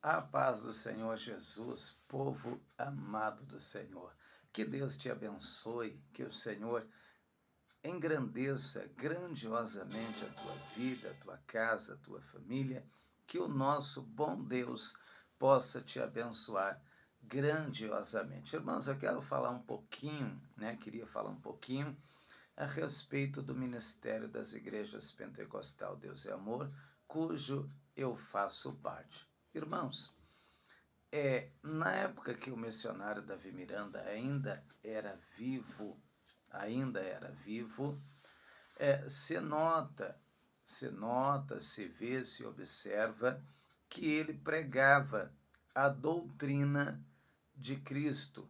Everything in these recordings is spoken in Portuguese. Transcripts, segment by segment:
A paz do Senhor Jesus, povo amado do Senhor. Que Deus te abençoe, que o Senhor engrandeça grandiosamente a tua vida, a tua casa, a tua família, que o nosso bom Deus possa te abençoar grandiosamente. Irmãos, eu quero falar um pouquinho, queria falar um pouquinho a respeito do ministério das igrejas Pentecostal Deus é Amor, cujo eu faço parte. Irmãos, na época que o missionário Davi Miranda ainda era vivo, se vê, se observa que ele pregava a doutrina de Cristo,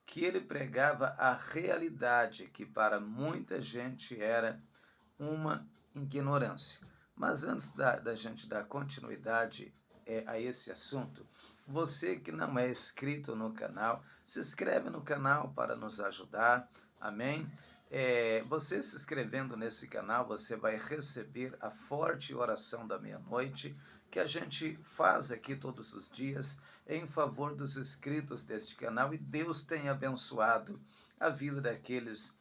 que ele pregava a realidade que para muita gente era uma ignorância. Mas antes da gente dar continuidade a esse assunto, você que não é inscrito no canal, se inscreve no canal para nos ajudar, amém? Você se inscrevendo nesse canal, você vai receber a forte oração da meia-noite, que a gente faz aqui todos os dias em favor dos inscritos deste canal, e Deus tem abençoado a vida daqueles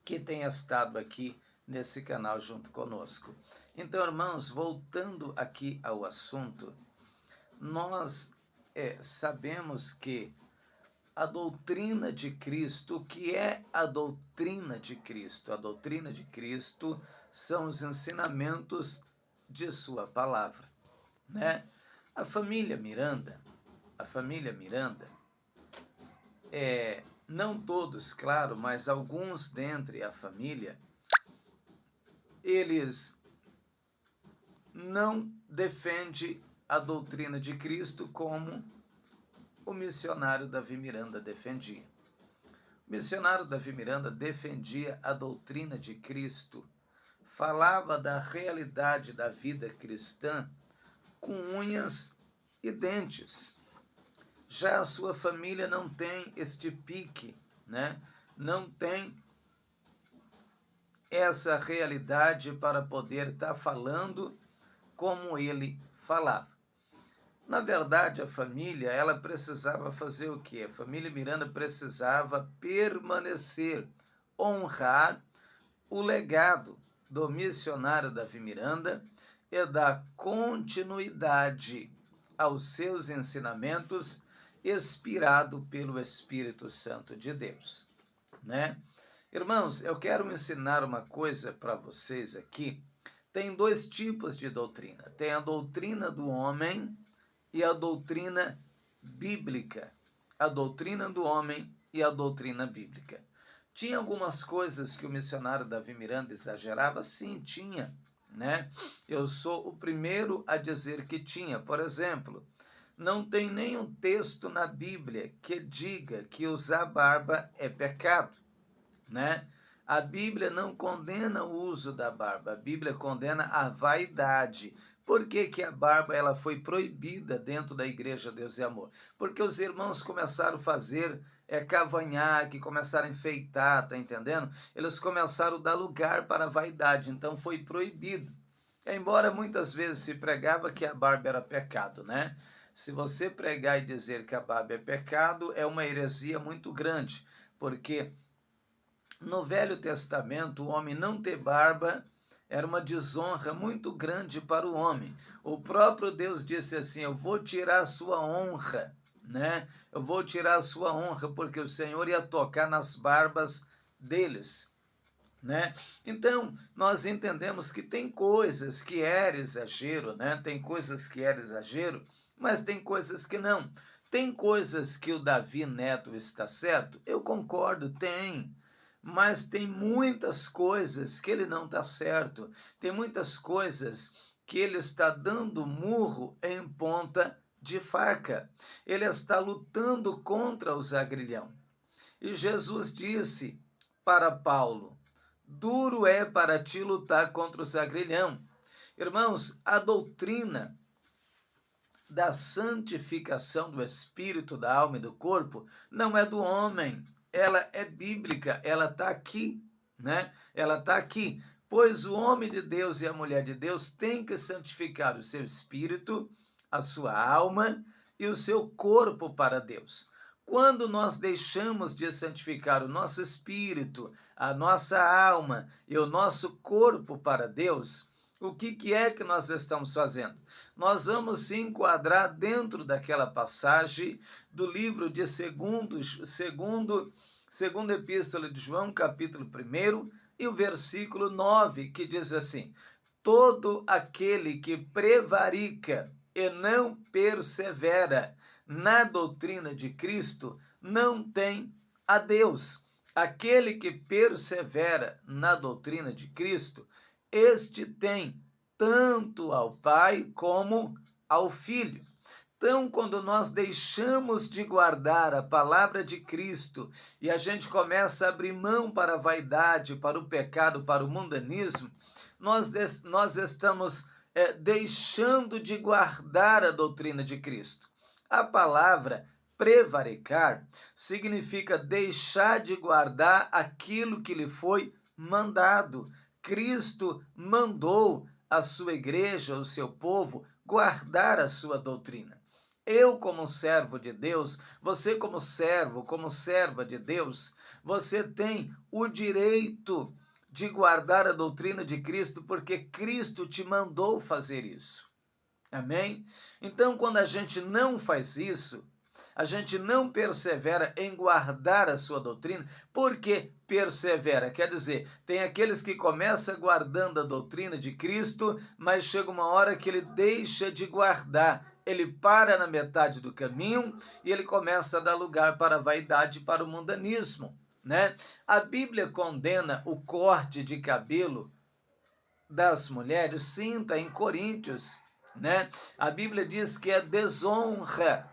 que têm estado aqui nesse canal junto conosco. Então, irmãos, voltando aqui ao assunto, nós sabemos que a doutrina de Cristo, o que é a doutrina de Cristo? A doutrina de Cristo são os ensinamentos de sua palavra, né? A família Miranda, não todos, claro, mas alguns dentre a família, eles não defendem a doutrina de Cristo como o missionário Davi Miranda defendia. O missionário Davi Miranda defendia a doutrina de Cristo, falava da realidade da vida cristã com unhas e dentes. Já a sua família não tem este pique, né? Não tem essa realidade para poder estar falando como ele falava. Na verdade, a família, ela precisava fazer o quê? A família Miranda precisava permanecer, honrar o legado do missionário Davi Miranda e dar continuidade aos seus ensinamentos, inspirado pelo Espírito Santo de Deus, né? Irmãos, eu quero ensinar uma coisa para vocês aqui. Tem dois tipos de doutrina. Tem a doutrina do homem e a doutrina bíblica. A doutrina do homem e a doutrina bíblica. Tinha algumas coisas que o missionário Davi Miranda exagerava? Sim, tinha, né? Eu sou o primeiro a dizer que tinha. Por exemplo, não tem nenhum texto na Bíblia que diga que usar barba é pecado, né? A Bíblia não condena o uso da barba, a Bíblia condena a vaidade. Por que a barba ela foi proibida dentro da Igreja Deus e Amor? Porque os irmãos começaram a fazer cavanhaque, começaram a enfeitar, tá entendendo? Eles começaram a dar lugar para a vaidade, então foi proibido. Embora muitas vezes se pregava que a barba era pecado, né? Se você pregar e dizer que a barba é pecado, é uma heresia muito grande, porque no Velho Testamento, o homem não ter barba era uma desonra muito grande para o homem. O próprio Deus disse assim: eu vou tirar a sua honra, né? Eu vou tirar a sua honra, porque o Senhor ia tocar nas barbas deles, né? Então, nós entendemos que tem coisas que era exagero, né? Tem coisas que era exagero, mas tem coisas que não. Tem coisas que o Davi Neto está certo? Eu concordo, tem. Mas tem muitas coisas que ele não está certo. Tem muitas coisas que ele está dando murro em ponta de faca. Ele está lutando contra o zagrilhão. E Jesus disse para Paulo: duro é para ti lutar contra o zagrilhão. Irmãos, a doutrina da santificação do espírito, da alma e do corpo não é do homem, ela é bíblica, ela está aqui, né? Ela está aqui, pois o homem de Deus e a mulher de Deus têm que santificar o seu espírito a sua alma e o seu corpo para Deus. Quando nós deixamos de santificar o nosso espírito, a nossa alma e o nosso corpo para Deus, o que é que nós estamos fazendo? Nós vamos se enquadrar dentro daquela passagem do livro de segunda epístola de João, capítulo 1, e o versículo 9, que diz assim: todo aquele que prevarica e não persevera na doutrina de Cristo não tem a Deus. Aquele que persevera na doutrina de Cristo, este tem tanto ao Pai como ao Filho. Então, quando nós deixamos de guardar a palavra de Cristo e a gente começa a abrir mão para a vaidade, para o pecado, para o mundanismo, nós estamos deixando de guardar a doutrina de Cristo. A palavra prevaricar significa deixar de guardar aquilo que lhe foi mandado. Cristo mandou a sua igreja, o seu povo, guardar a sua doutrina. Eu, como servo de Deus, você, como servo, como serva de Deus, você tem o direito de guardar a doutrina de Cristo, porque Cristo te mandou fazer isso. Amém? Então, quando a gente não faz isso, a gente não persevera em guardar a sua doutrina. Por que persevera? Quer dizer, tem aqueles que começam guardando a doutrina de Cristo, mas chega uma hora que ele deixa de guardar. Ele para na metade do caminho e ele começa a dar lugar para a vaidade e para o mundanismo, né? A Bíblia condena o corte de cabelo das mulheres, sim, está em Coríntios, né? A Bíblia diz que é desonra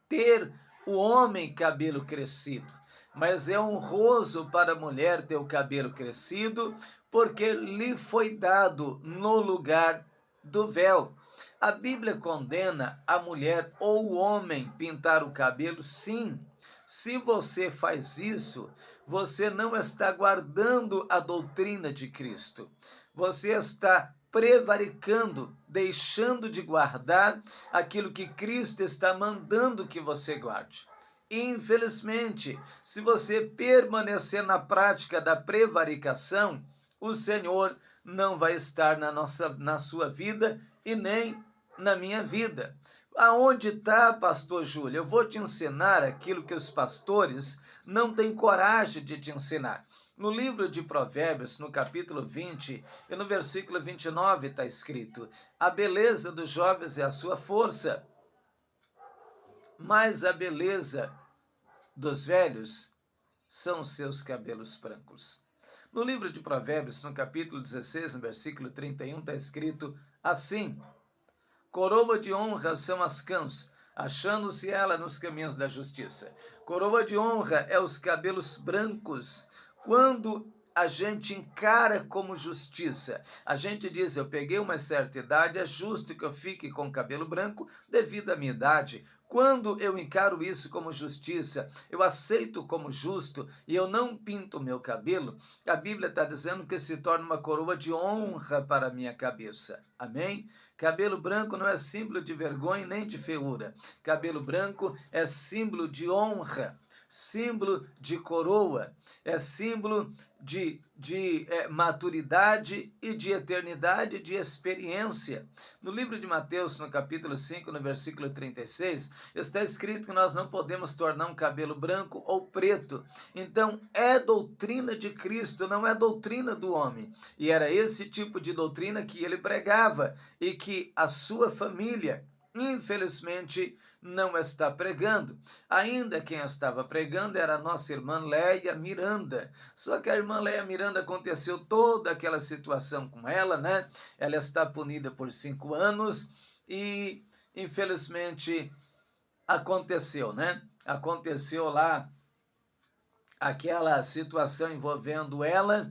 ter o homem cabelo crescido, mas é honroso para a mulher ter o cabelo crescido, porque lhe foi dado no lugar do véu. A Bíblia condena a mulher ou o homem pintar o cabelo, sim. Se você faz isso, você não está guardando a doutrina de Cristo. Você está prevaricando, deixando de guardar aquilo que Cristo está mandando que você guarde. Infelizmente, se você permanecer na prática da prevaricação, o Senhor não vai estar na sua vida e nem na minha vida. Aonde está, pastor Júlio? Eu vou te ensinar aquilo que os pastores não têm coragem de te ensinar. No livro de Provérbios, no capítulo 20 e no versículo 29, está escrito: a beleza dos jovens é a sua força, mas a beleza dos velhos são seus cabelos brancos. No livro de Provérbios, no capítulo 16, no versículo 31, está escrito assim: coroa de honra são as cãs, achando-se ela nos caminhos da justiça. Coroa de honra é os cabelos brancos. Quando a gente encara como justiça, a gente diz: eu peguei uma certa idade, é justo que eu fique com cabelo branco devido à minha idade. Quando eu encaro isso como justiça, eu aceito como justo e eu não pinto meu cabelo, a Bíblia está dizendo que se torna uma coroa de honra para a minha cabeça. Amém? Cabelo branco não é símbolo de vergonha nem de feiura. Cabelo branco é símbolo de honra, símbolo de coroa, é símbolo de maturidade e de eternidade, de experiência. No livro de Mateus, no capítulo 5, no versículo 36, está escrito que nós não podemos tornar um cabelo branco ou preto. Então, é doutrina de Cristo, não é doutrina do homem. E era esse tipo de doutrina que ele pregava e que a sua família, infelizmente, não está pregando. Ainda quem estava pregando era a nossa irmã Léia Miranda. Só que a irmã Léia Miranda, aconteceu toda aquela situação com ela, né? Ela está punida por 5 anos e, infelizmente, aconteceu, né? Aconteceu lá aquela situação envolvendo ela.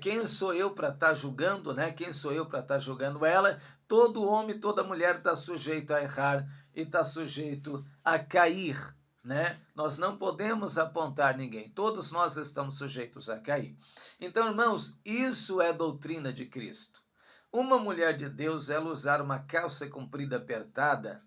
Quem sou eu para estar julgando, né? Quem sou eu para estar julgando ela? Todo homem, toda mulher está sujeito a errar e está sujeito a cair, né? Nós não podemos apontar ninguém. Todos nós estamos sujeitos a cair. Então, irmãos, isso é doutrina de Cristo. Uma mulher de Deus, ela usar uma calça comprida apertada,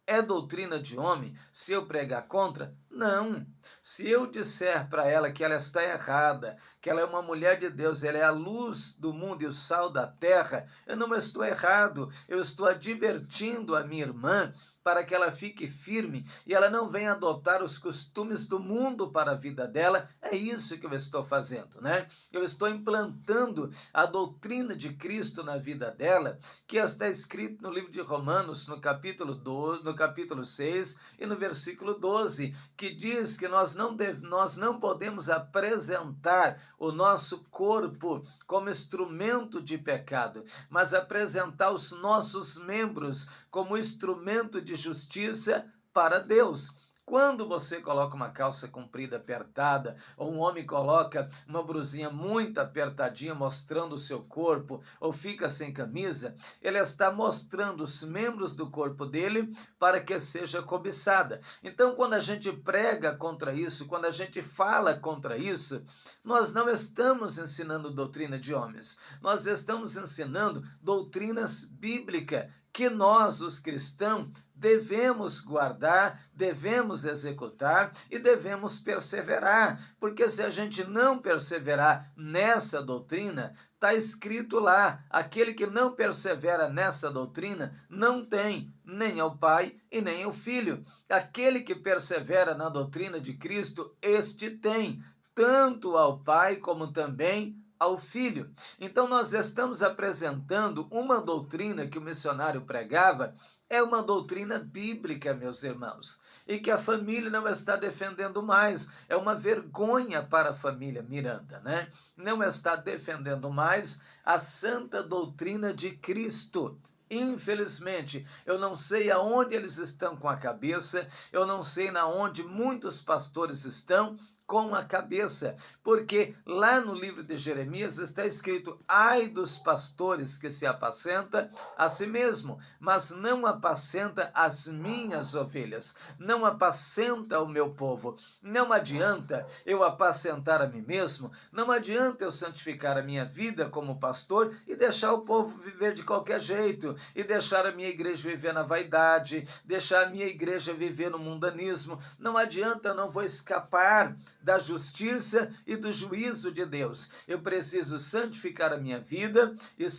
é doutrina de homem se eu pregar contra? Não. Se eu disser para ela que ela está errada, que ela é uma mulher de Deus, ela é a luz do mundo e o sal da terra, eu não estou errado. Eu estou advertindo a minha irmã para que ela fique firme e ela não venha adotar os costumes do mundo para a vida dela. É isso que eu estou fazendo, né? Eu estou implantando a doutrina de Cristo na vida dela, que está escrito no livro de Romanos, no capítulo 12, no capítulo 6 e no versículo 12, que diz que nós não podemos apresentar o nosso corpo como instrumento de pecado, mas apresentar os nossos membros como instrumento de justiça para Deus. Quando você coloca uma calça comprida apertada, ou um homem coloca uma blusinha muito apertadinha mostrando o seu corpo, ou fica sem camisa, ele está mostrando os membros do corpo dele para que seja cobiçada. Então, quando a gente prega contra isso, quando a gente fala contra isso, nós não estamos ensinando doutrina de homens, nós estamos ensinando doutrinas bíblicas que nós, os cristãos, devemos guardar, devemos executar e devemos perseverar, porque se a gente não perseverar nessa doutrina, está escrito lá, aquele que não persevera nessa doutrina não tem nem ao Pai e nem ao Filho. Aquele que persevera na doutrina de Cristo, este tem, tanto ao Pai como também ao Filho. Então nós estamos apresentando uma doutrina que o missionário pregava, é uma doutrina bíblica, meus irmãos, e que a família não está defendendo mais. É uma vergonha para a família Miranda, né? Não está defendendo mais a santa doutrina de Cristo. Infelizmente, eu não sei aonde eles estão com a cabeça, eu não sei aonde muitos pastores estão com a cabeça, porque lá no livro de Jeremias está escrito: ai dos pastores que se apacenta a si mesmo, mas não apacenta as minhas ovelhas, não apacenta o meu povo. Não adianta eu apacentar a mim mesmo, não adianta eu santificar a minha vida como pastor e deixar o povo viver de qualquer jeito, e deixar a minha igreja viver na vaidade, deixar a minha igreja viver no mundanismo. Não adianta, eu não vou escapar da justiça e do juízo de Deus. Eu preciso santificar a minha vida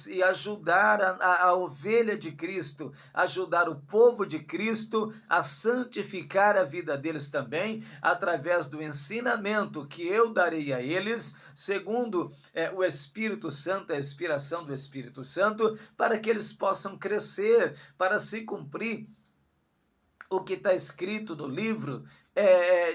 e ajudar a ovelha de Cristo, ajudar o povo de Cristo a santificar a vida deles também, através do ensinamento que eu darei a eles, segundo o Espírito Santo, a inspiração do Espírito Santo, para que eles possam crescer, para se cumprir o que está escrito no livro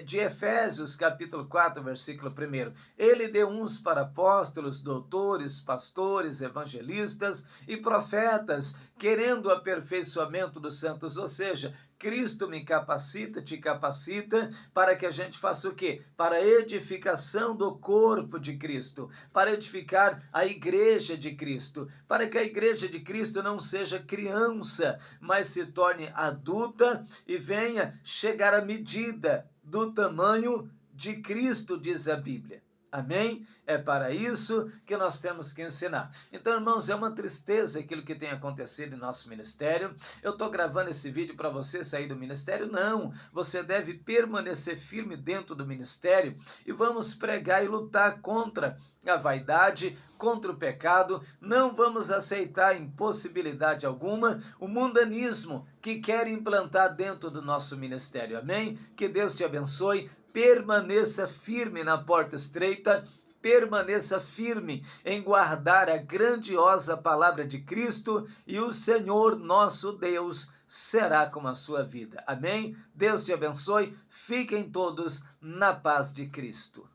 de Efésios, capítulo 4, versículo 1. Ele deu uns para apóstolos, doutores, pastores, evangelistas e profetas, querendo o aperfeiçoamento dos santos, ou seja, Cristo me capacita, te capacita, para que a gente faça o quê? Para a edificação do corpo de Cristo, para edificar a igreja de Cristo, para que a igreja de Cristo não seja criança, mas se torne adulta e venha chegar à medida do tamanho de Cristo, diz a Bíblia. Amém? É para isso que nós temos que ensinar. Então, irmãos, é uma tristeza aquilo que tem acontecido em nosso ministério. Eu estou gravando esse vídeo para você sair do ministério? Não. Você deve permanecer firme dentro do ministério e vamos pregar e lutar contra a vaidade, contra o pecado. Não vamos aceitar impossibilidade alguma o mundanismo que quer implantar dentro do nosso ministério. Amém? Que Deus te abençoe. Permaneça firme na porta estreita, permaneça firme em guardar a grandiosa palavra de Cristo e o Senhor nosso Deus será com a sua vida. Amém? Deus te abençoe. Fiquem todos na paz de Cristo.